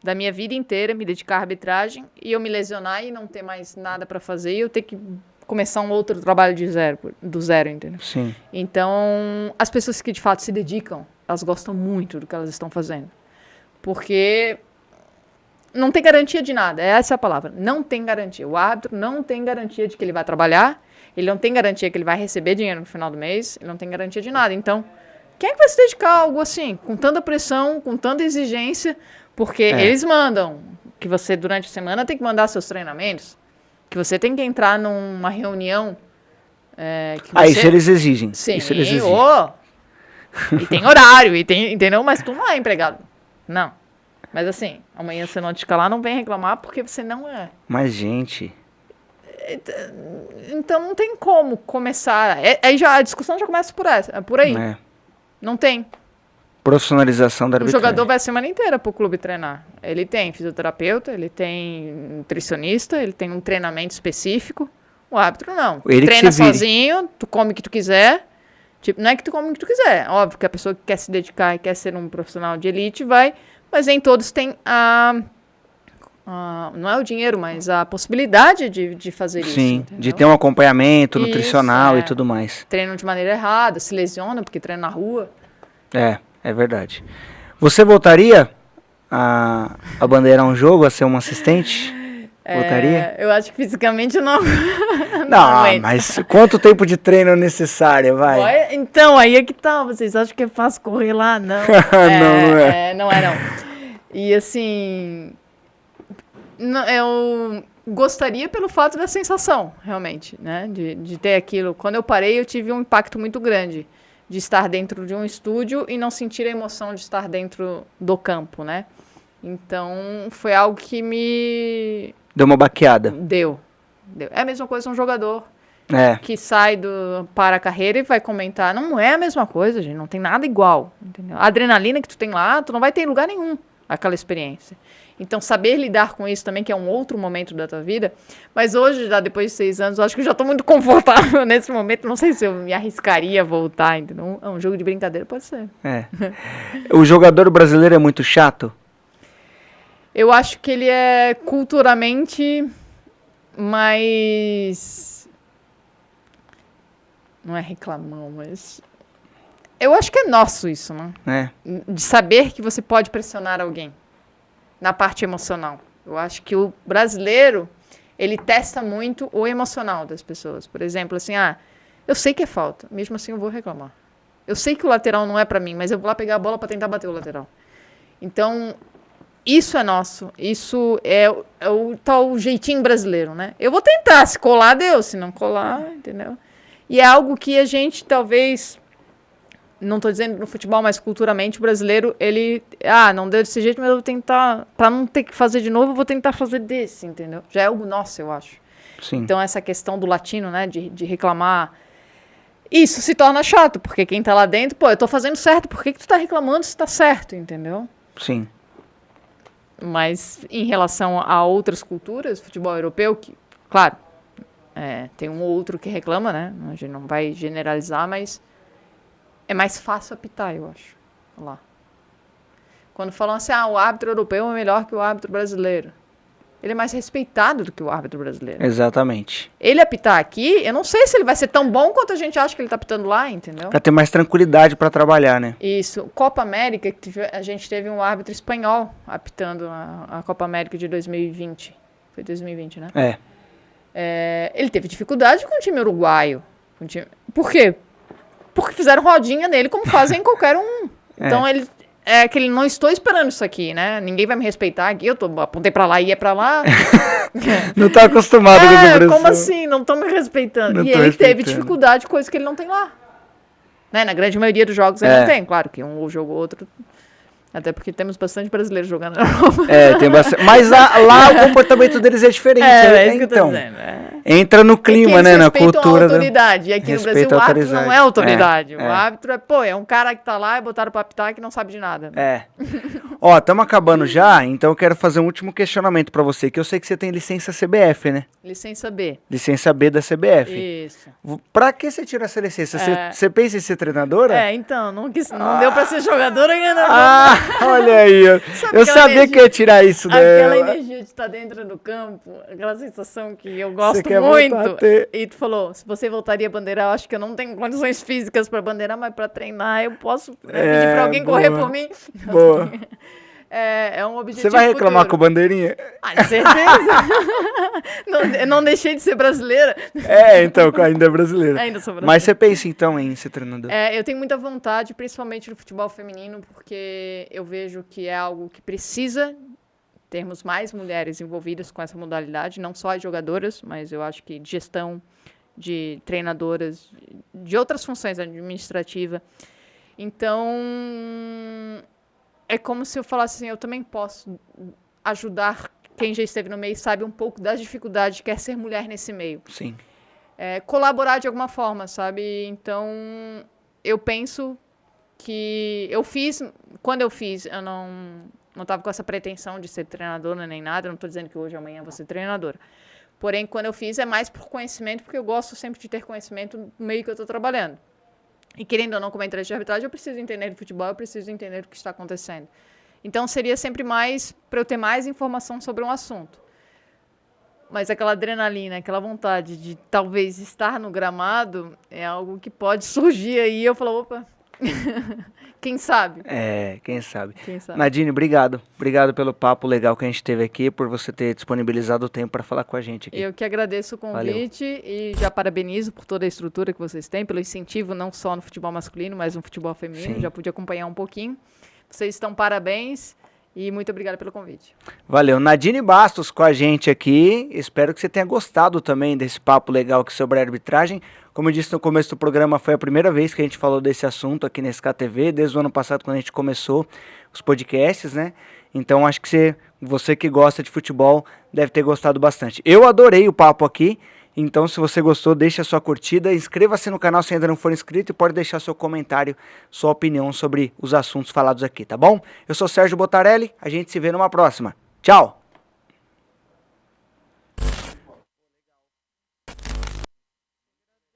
Speaker 2: da minha vida inteira, me dedicar à arbitragem, e eu me lesionar e não ter mais nada para fazer, e eu ter que começar um outro trabalho do zero, entendeu?
Speaker 1: Sim.
Speaker 2: Então, as pessoas que de fato se dedicam, elas gostam muito do que elas estão fazendo. Porque não tem garantia de nada, essa é a palavra. Não tem garantia. O árbitro não tem garantia de que ele vai trabalhar, ele não tem garantia que ele vai receber dinheiro no final do mês, ele não tem garantia de nada. Então, quem é que vai se dedicar a algo assim, com tanta pressão, com tanta exigência? Porque eles mandam que você, durante a semana, tem que mandar seus treinamentos, que você tem que entrar numa reunião.
Speaker 1: Isso eles exigem.
Speaker 2: Sim,
Speaker 1: isso eles exigem.
Speaker 2: E tem horário, entendeu? Mas tu não é empregado. Não. Mas assim, amanhã você não te escalar, não vem reclamar porque você não é.
Speaker 1: Mas, gente...
Speaker 2: Então não tem como começar. Aí a discussão já começa por aí. Não tem.
Speaker 1: Profissionalização da arbitragem.
Speaker 2: O jogador vai a semana inteira pro clube treinar. Ele tem fisioterapeuta, ele tem nutricionista, ele tem um treinamento específico. O árbitro não.
Speaker 1: Ele
Speaker 2: treina sozinho, tu come o que tu quiser. Tipo, não é que tu come o que tu quiser. Óbvio que a pessoa que quer se dedicar e quer ser um profissional de elite vai, mas nem todos têm não é o dinheiro, mas a possibilidade de fazer isso.
Speaker 1: Sim,
Speaker 2: entendeu?
Speaker 1: de ter um acompanhamento nutricional e tudo mais.
Speaker 2: Treinam de maneira errada, se lesionam porque treinam na rua.
Speaker 1: É verdade. Você voltaria a bandeirar um jogo, a ser um assistente? Voltaria?
Speaker 2: Eu acho que fisicamente eu não.
Speaker 1: Não, mas quanto tempo de treino é necessário, vai?
Speaker 2: Então, aí é que tá. Vocês acham que é fácil correr lá? Não. Não é. E assim. Eu gostaria pelo fato da sensação, realmente, né? De ter aquilo. Quando eu parei, eu tive um impacto muito grande de estar dentro de um estúdio e não sentir a emoção de estar dentro do campo, né? Então, foi algo que me...
Speaker 1: Deu uma baqueada.
Speaker 2: Deu. É a mesma coisa um jogador que sai para a carreira e vai comentar. Não é a mesma coisa, gente. Não tem nada igual, entendeu? A adrenalina que tu tem lá, tu não vai ter em lugar nenhum aquela experiência. Então, saber lidar com isso também, que é um outro momento da tua vida. Mas hoje, já depois de 6 anos, eu acho que eu já estou muito confortável nesse momento. Não sei se eu me arriscaria a voltar, entendeu? É um jogo de brincadeira, pode ser.
Speaker 1: O jogador brasileiro é muito chato?
Speaker 2: Eu acho que ele é culturalmente mais... Não é reclamão, mas... Eu acho que é nosso isso, né? De saber que você pode pressionar alguém na parte emocional. Eu acho que o brasileiro, ele testa muito o emocional das pessoas. Por exemplo, assim, eu sei que é falta, mesmo assim eu vou reclamar. Eu sei que o lateral não é pra mim, mas eu vou lá pegar a bola pra tentar bater o lateral. Então, isso é nosso. Isso é o tal jeitinho brasileiro, né? Eu vou tentar, se colar, deu. Se não colar, entendeu? E é algo que a gente talvez... Não estou dizendo no futebol, mas culturalmente o brasileiro, ele... não deu desse jeito, mas eu vou tentar... Para não ter que fazer de novo, eu vou tentar fazer desse, entendeu? Já é algo nosso, eu acho.
Speaker 1: Sim.
Speaker 2: Então, essa questão do latino, né? De reclamar... Isso se torna chato, porque quem tá lá dentro... eu tô fazendo certo, por que tu tá reclamando se tá certo, entendeu?
Speaker 1: Sim.
Speaker 2: Mas, em relação a outras culturas, futebol europeu, que, claro, tem um ou outro que reclama, né? A gente não vai generalizar, mas... É mais fácil apitar, eu acho. Lá. Quando falam assim, o árbitro europeu é melhor que o árbitro brasileiro. ele é mais respeitado do que o árbitro brasileiro.
Speaker 1: Exatamente.
Speaker 2: Ele apitar aqui, eu não sei se ele vai ser tão bom quanto a gente acha que ele tá apitando lá, entendeu?
Speaker 1: Pra ter mais tranquilidade pra trabalhar, né?
Speaker 2: Isso. Copa América, a gente teve um árbitro espanhol apitando a Copa América de 2020. Foi 2020, né? Ele teve dificuldade com o time uruguaio. Por quê? Porque fizeram rodinha nele como fazem em qualquer um. Então ele... É que ele não estou esperando isso aqui, né? Ninguém vai me respeitar aqui. Eu apontei pra lá e ia pra lá.
Speaker 1: Não tá acostumado com essa pressão.
Speaker 2: Como assim? Não estão me respeitando. E ele teve dificuldade, coisa que ele não tem lá. Né? Na grande maioria dos jogos ele não tem. Claro que um jogo ou outro. Até porque temos bastante brasileiros jogando na Europa.
Speaker 1: Tem bastante. Mas lá o comportamento deles é diferente.
Speaker 2: É isso que eu tô dizendo.
Speaker 1: Entra no clima, né? Na cultura.
Speaker 2: A autoridade. E aqui no Brasil o árbitro não é autoridade. O árbitro é um cara que tá lá e botaram pra apitar que não sabe de nada.
Speaker 1: Ó, estamos acabando já, então eu quero fazer um último questionamento pra você, que eu sei que você tem licença CBF, né?
Speaker 2: Licença B.
Speaker 1: Licença B da CBF.
Speaker 2: Isso.
Speaker 1: Pra que você tira essa licença? Você pensa em ser treinadora?
Speaker 2: Então, não deu pra ser jogadora ainda.
Speaker 1: Olha aí, eu sabia que eu ia tirar isso dela.
Speaker 2: Aquela energia de estar dentro do campo, aquela sensação que eu gosto muito. E tu falou, se você voltaria a bandeirar, eu acho que eu não tenho condições físicas pra bandeirar, mas pra treinar eu posso pedir pra alguém correr por mim.
Speaker 1: Boa.
Speaker 2: É um objetivo.
Speaker 1: Você vai reclamar com a bandeirinha?
Speaker 2: Certeza. não deixei de ser brasileira.
Speaker 1: Então, ainda é brasileira.
Speaker 2: Ainda sou brasileira.
Speaker 1: Mas você pensa então em ser treinador?
Speaker 2: Eu tenho muita vontade, principalmente no futebol feminino, porque eu vejo que é algo que precisa termos mais mulheres envolvidas com essa modalidade, não só as jogadoras, mas eu acho que de gestão, de treinadoras, de outras funções administrativas. Então, é como se eu falasse assim, eu também posso ajudar quem já esteve no meio e sabe um pouco das dificuldades que é ser mulher nesse meio.
Speaker 1: Sim.
Speaker 2: Colaborar de alguma forma, sabe? Então, eu penso que quando eu fiz, eu não estava com essa pretensão de ser treinadora nem nada, eu não estou dizendo que hoje ou amanhã vou ser treinadora. Porém, quando eu fiz, é mais por conhecimento, porque eu gosto sempre de ter conhecimento no meio que eu estou trabalhando. E querendo ou não, como entrante de arbitragem, eu preciso entender de futebol, eu preciso entender o que está acontecendo. Então, seria sempre mais para eu ter mais informação sobre um assunto. Mas aquela adrenalina, aquela vontade de talvez estar no gramado, é algo que pode surgir aí. Eu falo, opa, quem sabe?
Speaker 1: Quem sabe. Nadine, obrigado. Obrigado pelo papo legal que a gente teve aqui, por você ter disponibilizado o tempo para falar com a gente aqui.
Speaker 2: Eu que agradeço o convite. Valeu. E já parabenizo por toda a estrutura que vocês têm, pelo incentivo não só no futebol masculino, mas no futebol feminino. Sim. Já pude acompanhar um pouquinho. Vocês estão parabéns. E muito obrigada pelo convite.
Speaker 1: Valeu. Nadine Bastos com a gente aqui. Espero que você tenha gostado também desse papo legal aqui sobre a arbitragem. Como eu disse no começo do programa, foi a primeira vez que a gente falou desse assunto aqui na SKTV, desde o ano passado, quando a gente começou os podcasts, né? Então, acho que você que gosta de futebol deve ter gostado bastante. Eu adorei o papo aqui. Então, se você gostou, deixa a sua curtida, inscreva-se no canal se ainda não for inscrito e pode deixar seu comentário, sua opinião sobre os assuntos falados aqui, tá bom? Eu sou Sérgio Botarelli, a gente se vê numa próxima. Tchau!